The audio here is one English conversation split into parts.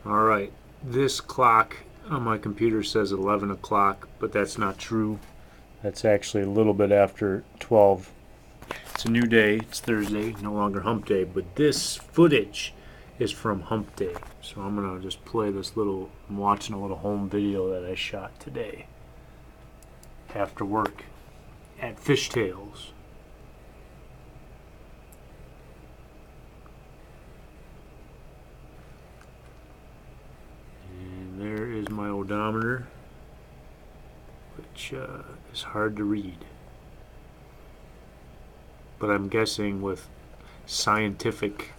Alright, this clock on my computer says 11 o'clock, but that's not true. That's actually a little bit after 12. It's a new day, it's Thursday, no longer hump day, but this footage is from hump day. So I'm gonna just play this little, I'm watching a little home video that I shot today after work at Fishtails. And there is my odometer, which is hard to read. But I'm guessing with scientific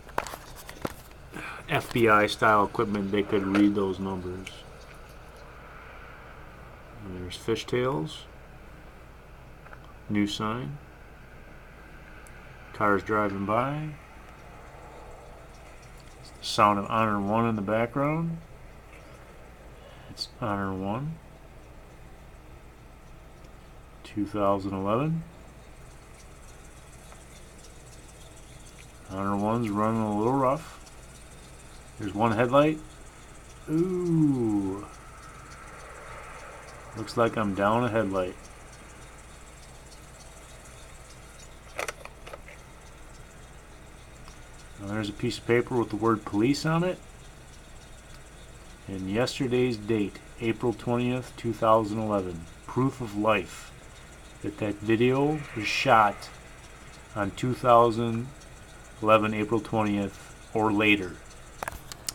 FBI style equipment they could read those numbers. And there's Fishtails. New sign. Cars driving by. The sound of Honor 1 in the background. It's Honor 1. 2011. Honor 1's running a little rough. There's one headlight. Ooh. Looks like I'm down a headlight. Now there's a piece of paper with the word police on it. And yesterday's date, April 20th, 2011. Proof of life that video was shot on 2011, April 20th, or later.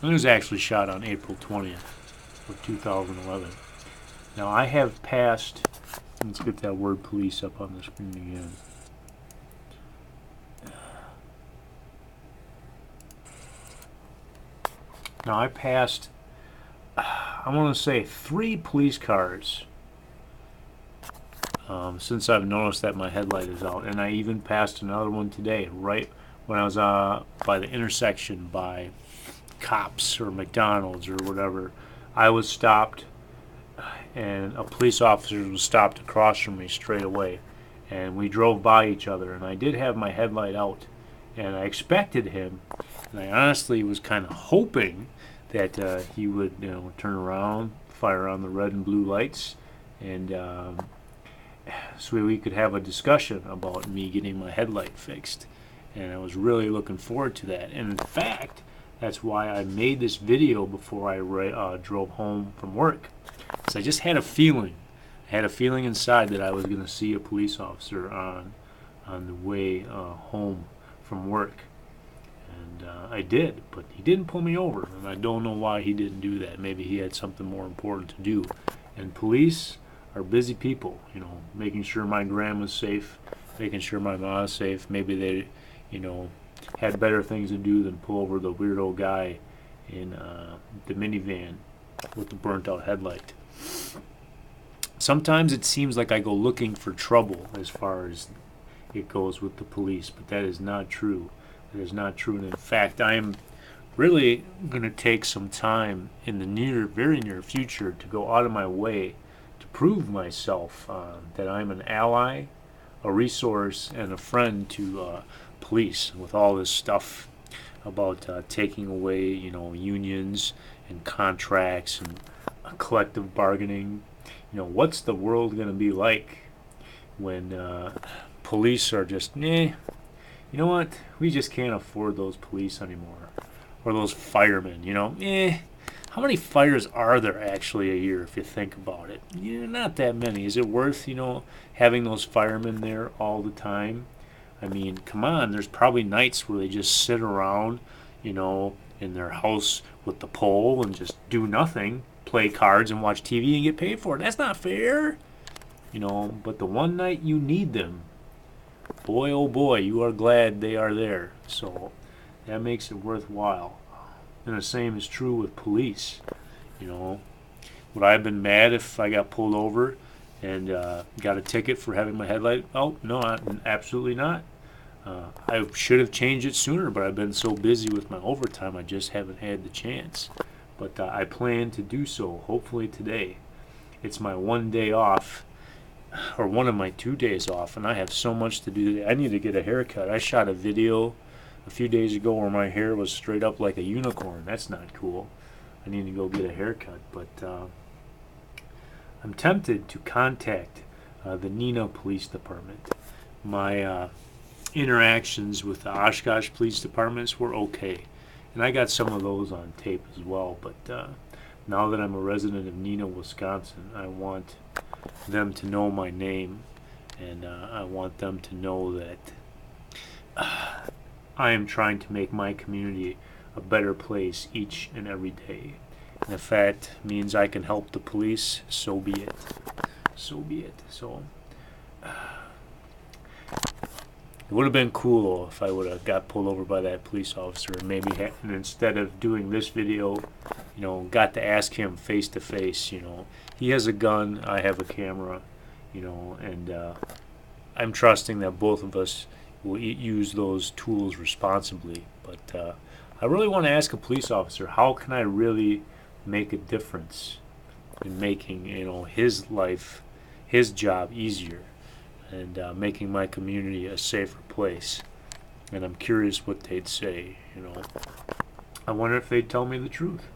It was actually shot on April 20th of 2011. Now I have passed, let's get that word police up on the screen again. Now I passed, I want to say 3 police cars since I've noticed that my headlight is out. And I even passed another one today, right when I was by the intersection by Cops or McDonald's or whatever. I was stopped and a police officer was stopped across from me straight away, and we drove by each other, and I did have my headlight out, and I expected him, and I honestly was kind of hoping that he would turn around, fire on the red and blue lights, and so we could have a discussion about me getting my headlight fixed. And I was really looking forward to that. And in fact, that's why I made this video before I drove home from work. So I just had a feeling. I had a feeling inside that I was going to see a police officer on the way home from work. And I did, but he didn't pull me over. And I don't know why he didn't do that. Maybe he had something more important to do. And police are busy people, making sure my grandma's safe, making sure my mom's safe. Maybe they had better things to do than pull over the weirdo guy in the minivan with the burnt out headlight. Sometimes it seems like I go looking for trouble as far as it goes with the police, but that is not true. That is not true. And in fact, I am really going to take some time in the very near future to go out of my way to prove myself that I'm an ally, a resource, and a friend to police with all this stuff about taking away, unions and contracts and collective bargaining. What's the world going to be like when police are just, you know what? We just can't afford those police anymore, or those firemen. How many fires are there actually a year if you think about it? Not that many. Is it worth, having those firemen there all the time? I mean, come on, there's probably nights where they just sit around, in their house with the pole and just do nothing, play cards and watch TV and get paid for it. That's not fair. But the one night you need them, boy, oh boy, you are glad they are there. So that makes it worthwhile. And the same is true with police. Would I have been mad if I got pulled over and got a ticket for having my headlight out? No, absolutely not. I should have changed it sooner, but I've been so busy with my overtime, I just haven't had the chance. But I plan to do so, hopefully today. It's my one day off, or one of my 2 days off, and I have so much to do today. I need to get a haircut. I shot a video a few days ago where my hair was straight up like a unicorn. That's not cool. I need to go get a haircut. But I'm tempted to contact the Neenah Police Department. My interactions with the Oshkosh Police Departments were okay, and I got some of those on tape as well. But now that I'm a resident of Neenah, Wisconsin, I want them to know my name, and I want them to know that I am trying to make my community a better place each and every day. And if that means I can help the police, so be it. So be it. So it would have been cool if I would have got pulled over by that police officer, and maybe and instead of doing this video, got to ask him face to face. He has a gun, I have a camera, and I'm trusting that both of us will use those tools responsibly. But I really want to ask a police officer, how can I really make a difference in making his life, his job easier, and making my community a safer place. And I'm curious what they'd say. I wonder if they'd tell me the truth.